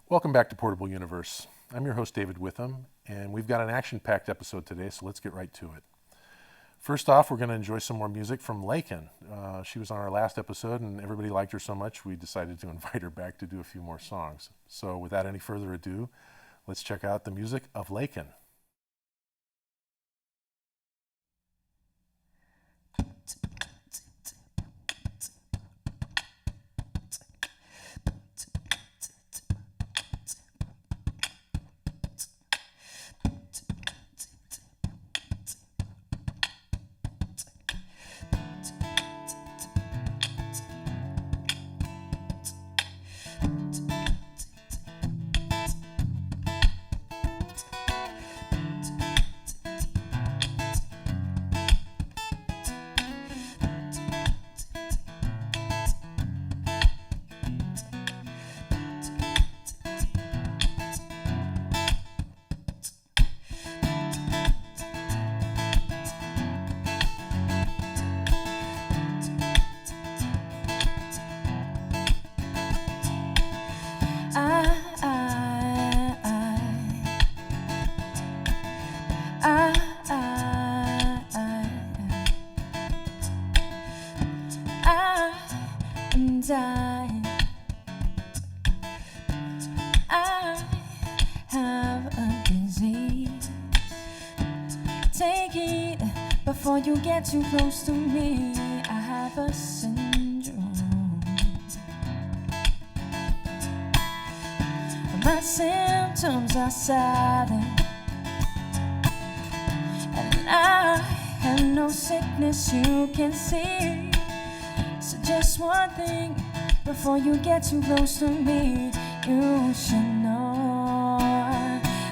Welcome back to Portable Universe. I'm your host, David Witham, and we've got an action-packed episode today, so let's get right to it. First off, we're going to enjoy some more music from Lakin. She was on our last episode, and everybody liked her so much, we decided to invite her back to do a few more songs. So without any further ado, let's check out the music of Lakin. I have a disease. Take it before you get too close to me. I have a syndrome. My symptoms are silent, and I have no sickness you can see. So just one thing before you get too close to me, you should know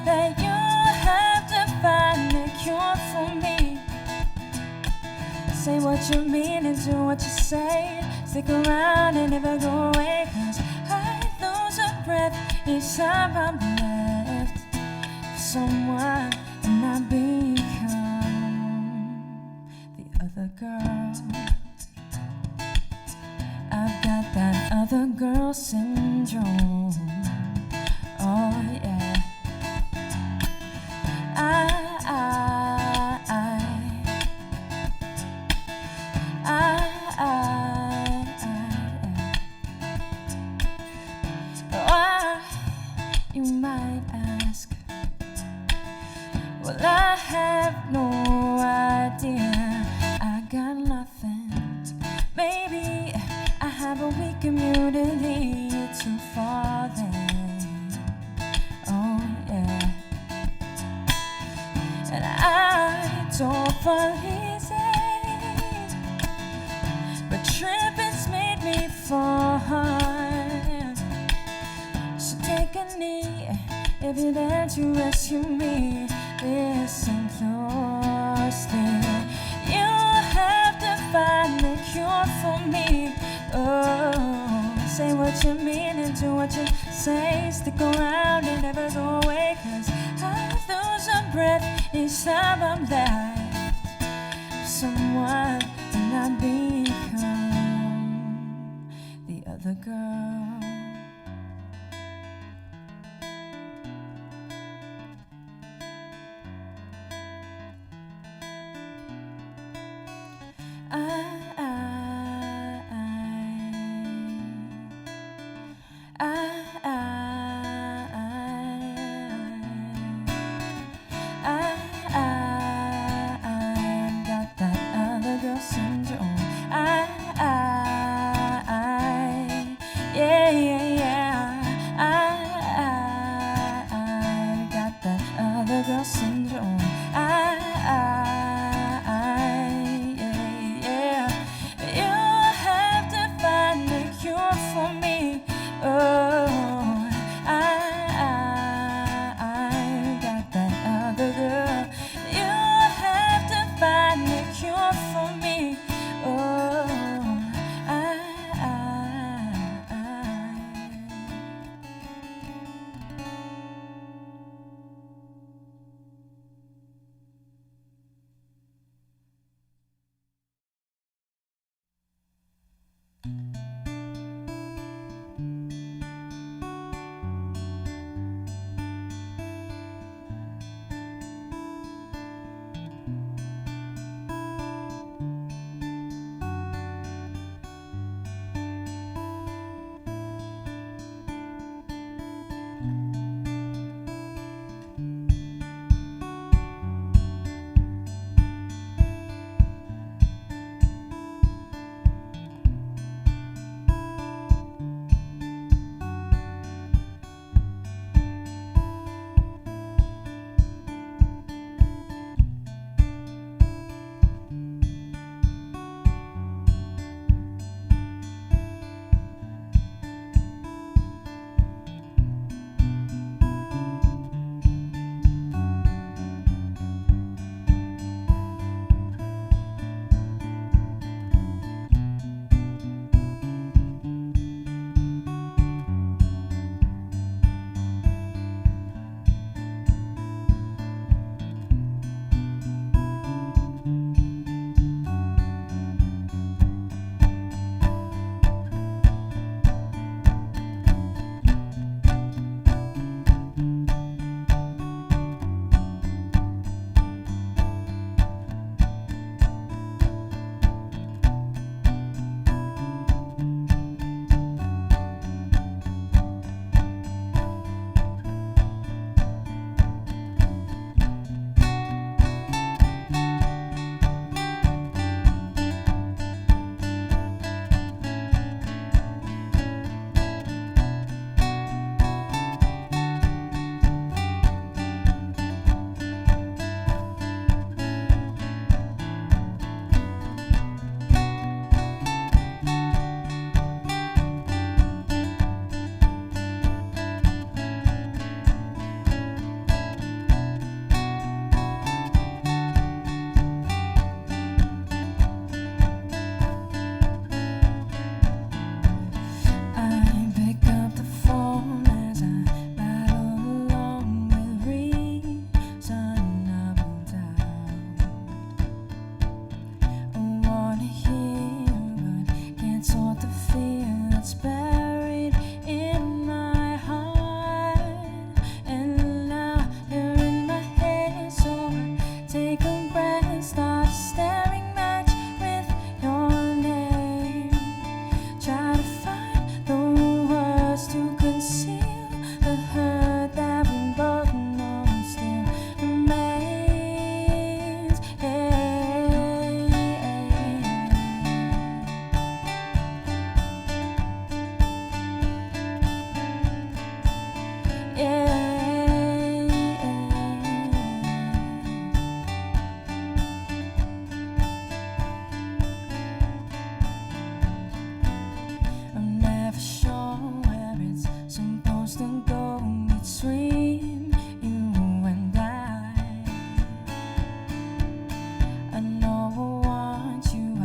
that you have to find a cure for me. Say what you mean and do what you say. Stick around and never go away, 'cause I lose a breath each time I'm left for someone, and I become the other girl. I've got that other girl syndrome. Oh yeah. You might ask, well, I have no idea. I got nothing. Maybe I have a weak immunity to falling. Oh yeah. And I don't fall easy, but tripping's made me fall hard. So take a knee if you're there to rescue me. Listen closely. You have to find a cure for me. Oh, say what you mean and do what you say. Stick around and never go away, 'cause I lose a breath each time I'm left for someone, and I become the other girl. Syndrome. wanna hear, but can't sort the fear that's buried in my heart. And now you're in my head, so take a breath, start a staring match with your name. Try to find the words to conceal the hurt that we both know still remains. I'm never sure where it's supposed to go between you and I. I know I want you, I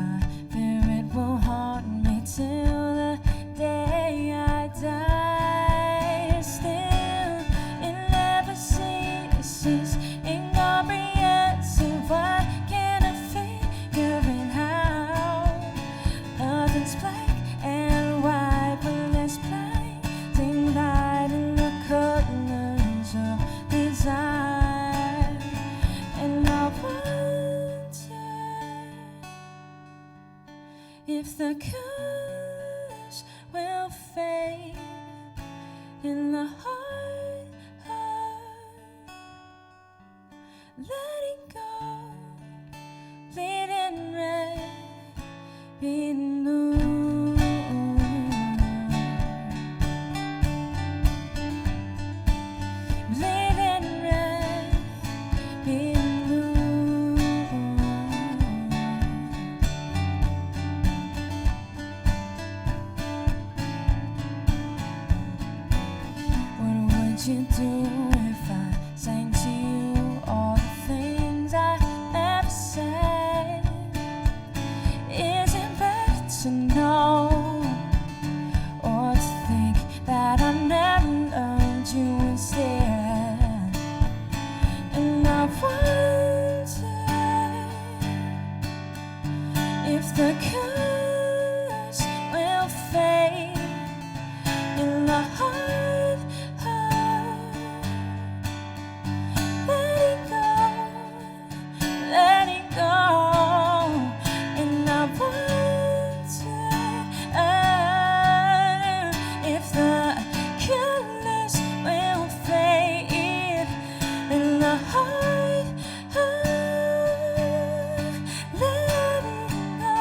fear it will haunt me till the day I die. Still, it never ceases, incomprehensive. Why can't I figure it out? Nothing's black and white, but let's blinding light in the colors of desire. And I wonder if the colors will fade in the heart, letting go, bleeding red, bleeding blue, bleeding red, bleeding blue. What would you do if I sang to you all the things I never said? Is it better to know, or to think that I never loved you instead? And I wonder if the colors will fade in the heart, letting go, letting go. And I wonder if the colors will fade in the heart, letting go,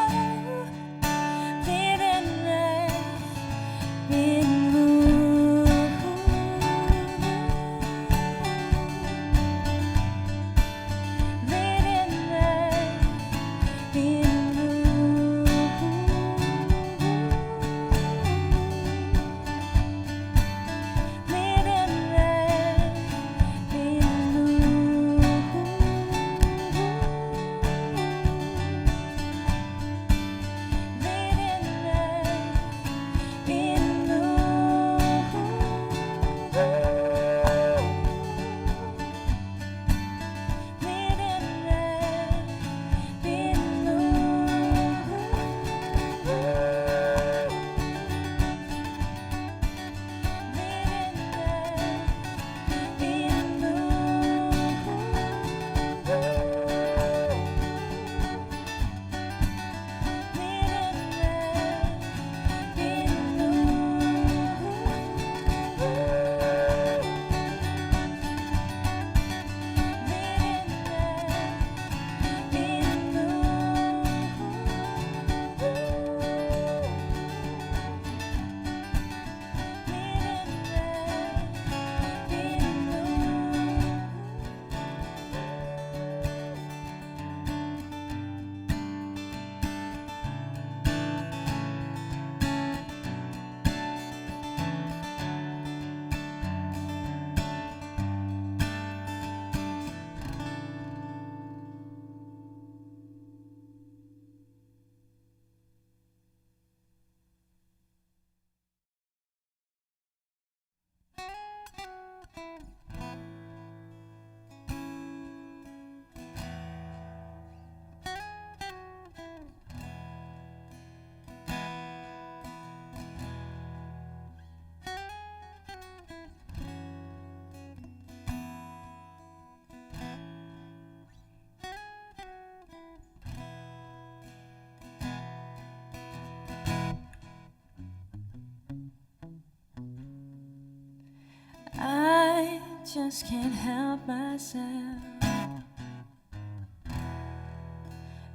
just can't help myself.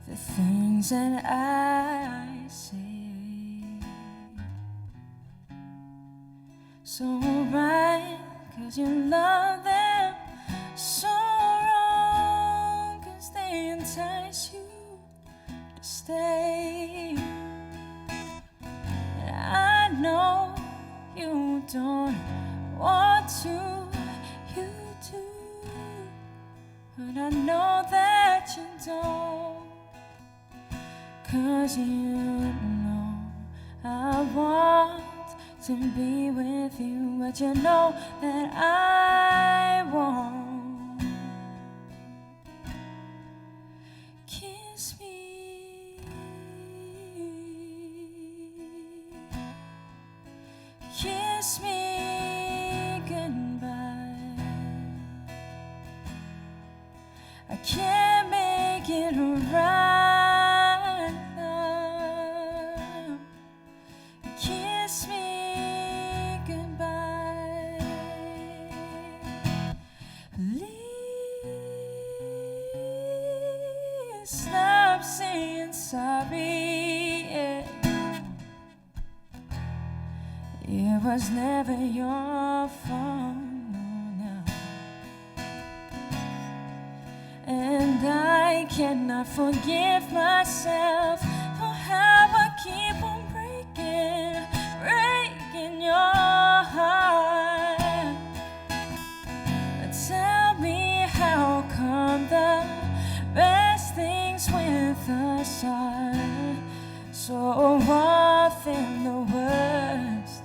The things that I say, so right, 'cause you love them, so wrong, 'cause they entice you to stay. And I know you don't want to, you do, but I know that you don't, 'cause you know I want to be with you, but you know that I won't. Kiss me, kiss me goodbye. I can't make it right now. Kiss me goodbye. Please stop saying sorry. It was never your fault, no. And I cannot forgive myself for how I keep on breaking your heart. But tell me, how come the best things with us are so often the worst?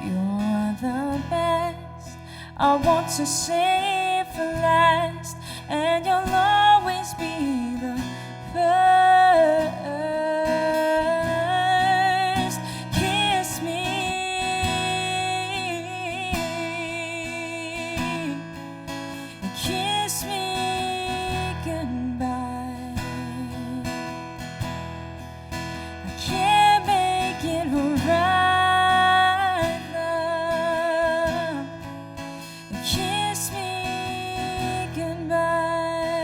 You're the best I want to save for last, and you'll always be the first. Kiss me, kiss me goodbye. I can't make it right now. Kiss me goodbye.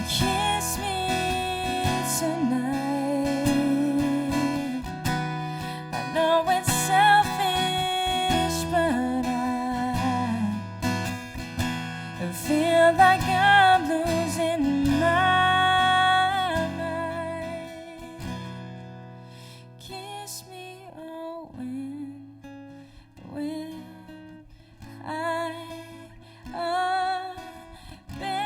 Kiss me tonight. I know it's selfish, but I feel like I'm losing my mind. Kiss me, oh, when will I abandon?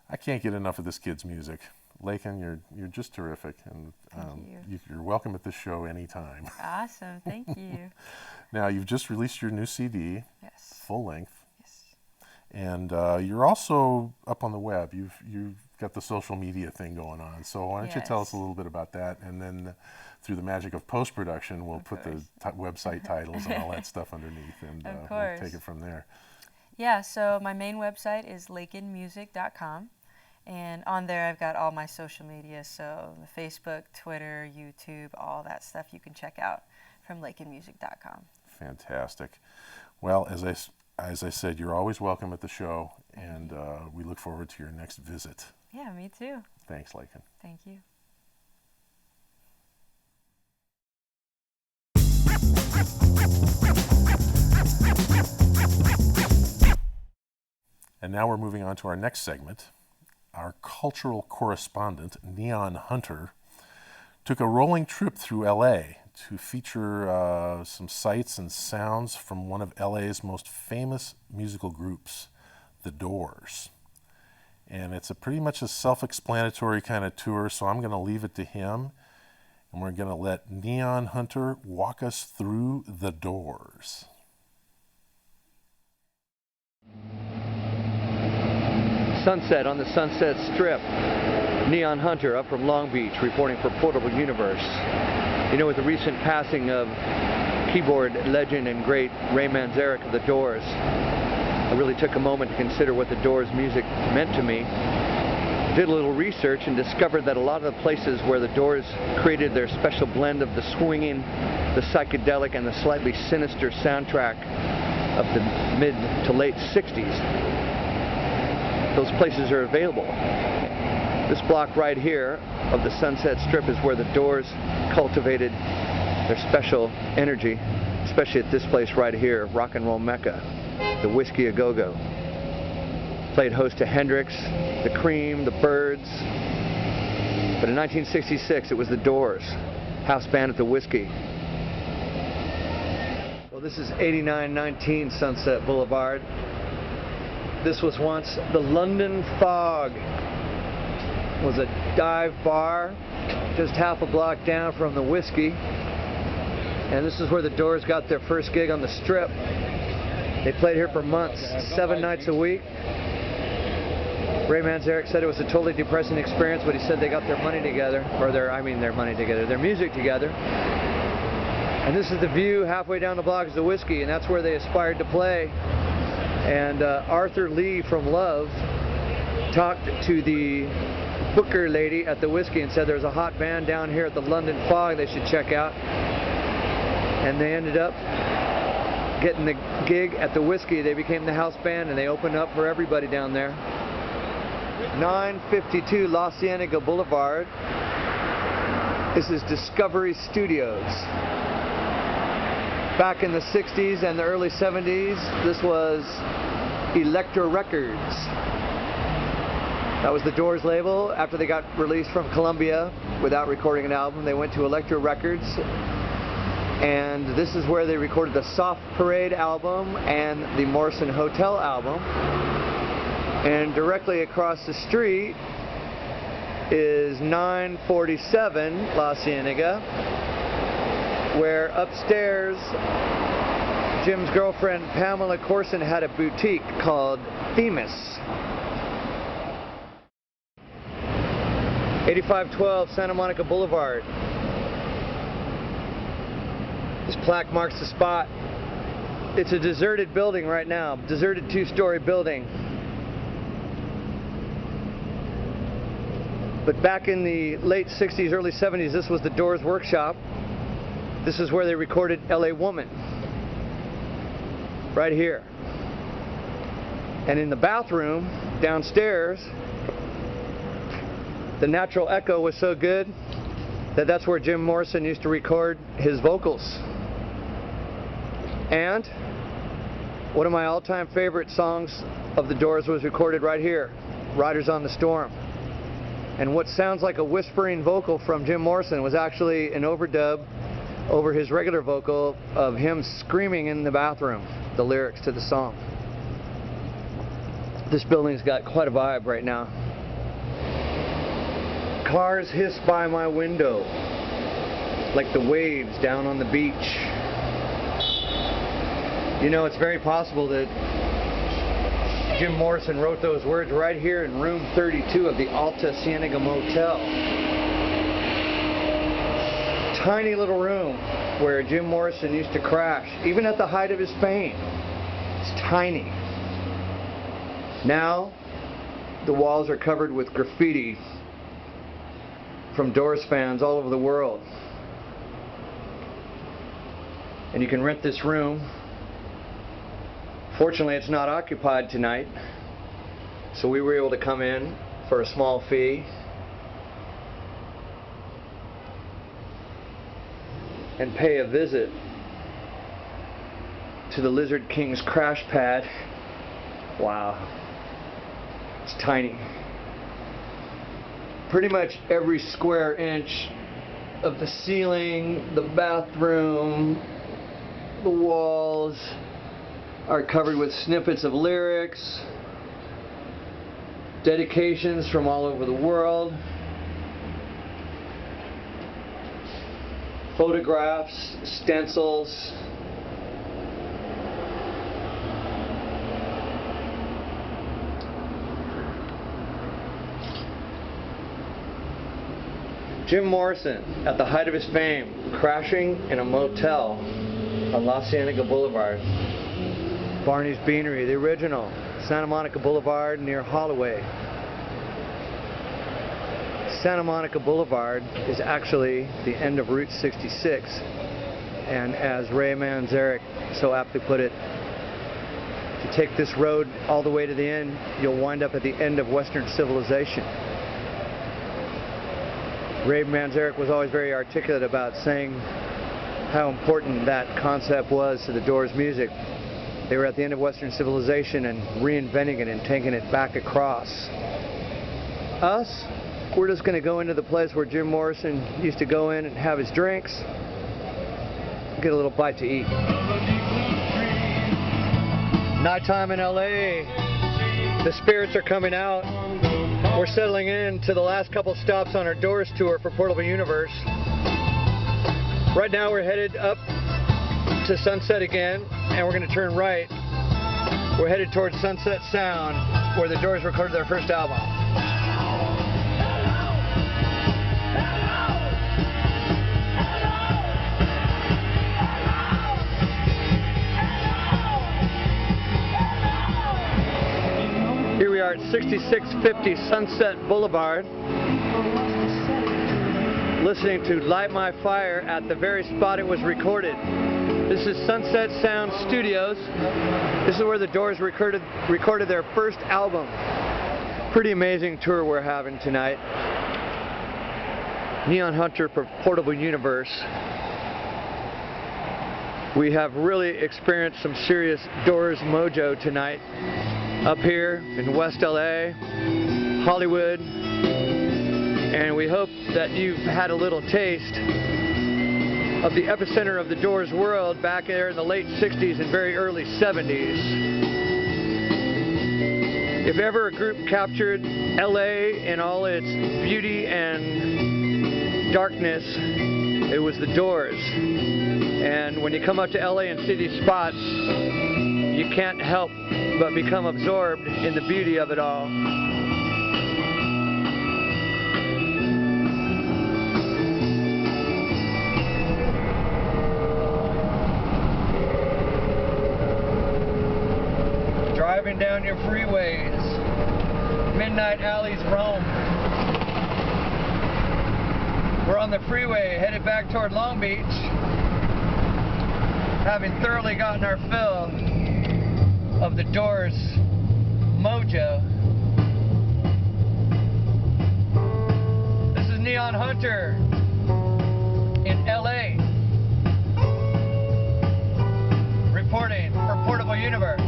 I can't get enough of this kid's music. Lakin, you're just terrific, and you're welcome at this show anytime. Awesome, thank you. Now, you've just released your new CD, Yes. full length, Yes. and you're also up on the web. You've got the social media thing going on. So why don't you tell us a little bit about that, and then through the magic of post-production, we'll put the website titles and all that stuff underneath, and we'll take it from there. Yeah, so my main website is lakinmusic.com, and on there I've got all my social media, so the Facebook, Twitter, YouTube, all that stuff you can check out from lakinmusic.com. Fantastic. Well, as I said, you're always welcome at the show, and we look forward to your next visit. Yeah, me too. Thanks, Lakin. Thank you. And now we're moving on to our next segment. Our cultural correspondent, Neon Hunter, took a rolling trip through LA to feature some sights and sounds from one of LA's most famous musical groups, The Doors. And it's pretty much a self-explanatory kind of tour, so I'm going to leave it to him, and we're going to let Neon Hunter walk us through The Doors. Sunset on the Sunset Strip. Neon Hunter up from Long Beach reporting for Portable Universe. You know, with the recent passing of keyboard legend and great Ray Manzarek of The Doors, I really took a moment to consider what The Doors music meant to me. Did a little research and discovered that a lot of the places where The Doors created their special blend of the swinging, the psychedelic, and the slightly sinister soundtrack of the mid to late 60s, those places are available. This block right here of the Sunset Strip is where The Doors cultivated their special energy, especially at this place right here, rock and roll mecca, the Whiskey A Go-Go. Played host to Hendrix, the Cream, the Byrds. But in 1966, it was The Doors, house band at the Whiskey. Well, this is 8919 Sunset Boulevard. This was once the London Fog. It was a dive bar just half a block down from the Whiskey. And this is where The Doors got their first gig on the Strip. They played here for months, 7 nights a week. Ray Manzarek said it was a totally depressing experience, but he said they got their money together, or their music together. And this is the view halfway down the block is the Whiskey, and that's where they aspired to play. And Arthur Lee from Love talked to the booker lady at the Whiskey and said there's a hot band down here at the London Fog they should check out. And they ended up getting the gig at the Whiskey. They became the house band and they opened up for everybody down there. 952 La Cienega Boulevard. This is Discovery Studios. Back in the 60s and the early 70s, this was Elektra Records. That was the Doors label. After they got released from Columbia without recording an album, they went to Elektra Records. And this is where they recorded the Soft Parade album and the Morrison Hotel album. And directly across the street is 947 La Cienega, where upstairs Jim's girlfriend Pamela Corson had a boutique called Themis. 8512 Santa Monica Boulevard. This plaque marks the spot. It's a deserted building right now, deserted 2-story building. But back in the late 60s, early 70s, this was the Doors workshop. This is where they recorded LA Woman, right here. And in the bathroom downstairs, the natural echo was so good that that's where Jim Morrison used to record his vocals. And one of my all-time favorite songs of the Doors was recorded right here, Riders on the Storm. And what sounds like a whispering vocal from Jim Morrison was actually an overdub over his regular vocal of him screaming in the bathroom the lyrics to the song. This building's got quite a vibe right now. Cars hiss by my window like the waves down on the beach. You know, it's very possible that Jim Morrison wrote those words right here in room 32 of the Alta Cienega Motel. Tiny little room where Jim Morrison used to crash, even at the height of his fame. It's tiny. Now, the walls are covered with graffiti from Doors fans all over the world. And you can rent this room. Fortunately, it's not occupied tonight, so we were able to come in for a small fee and pay a visit to the Lizard King's crash pad. Wow, it's tiny. Pretty much every square inch of the ceiling, the bathroom, the walls are covered with snippets of lyrics, dedications from all over the world, photographs, stencils. Jim Morrison, at the height of his fame, crashing in a motel on La Cienega Boulevard. Barney's Beanery, the original, Santa Monica Boulevard near Holloway. Santa Monica Boulevard is actually the end of Route 66, and as Ray Manzarek so aptly put it, if you take this road all the way to the end, you'll wind up at the end of Western civilization. Ray Manzarek was always very articulate about saying how important that concept was to the Doors' music. They were at the end of Western civilization and reinventing it and taking it back across. Us, we're just going to go into the place where Jim Morrison used to go in and have his drinks, get a little bite to eat. Nighttime in LA, the spirits are coming out. We're settling in to the last couple stops on our Doors tour for Portable Universe. Right now we're headed up to Sunset again, and we're going to turn right. We're headed towards Sunset Sound, where the Doors recorded their first album. Here we are at 6650 Sunset Boulevard, listening to Light My Fire at the very spot it was recorded. This is Sunset Sound Studios. This is where the Doors recorded their first album. Pretty amazing tour we're having tonight. Neon Hunter for Portable Universe. We have really experienced some serious Doors mojo tonight. Up here in West LA, Hollywood, and we hope that you've had a little taste of the epicenter of the Doors world back there in the late 60s and very early 70s. If ever a group captured LA in all its beauty and darkness, it was the Doors. And when you come up to LA and see these spots, you can't help but become absorbed in the beauty of it all. Driving down your freeways, midnight alleys roam. We're on the freeway headed back toward Long Beach, having thoroughly gotten our fill of the Doors mojo. This is Neon Hunter in LA, reporting for Portable Universe.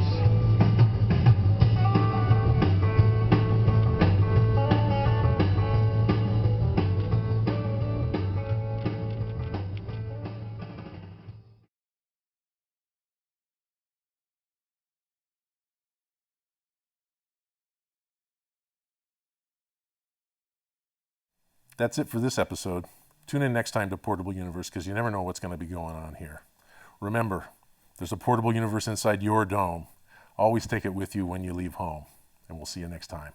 That's it for this episode. Tune in next time to Portable Universe because you never know what's going to be going on here. Remember, there's a portable universe inside your dome. Always take it with you when you leave home. And we'll see you next time.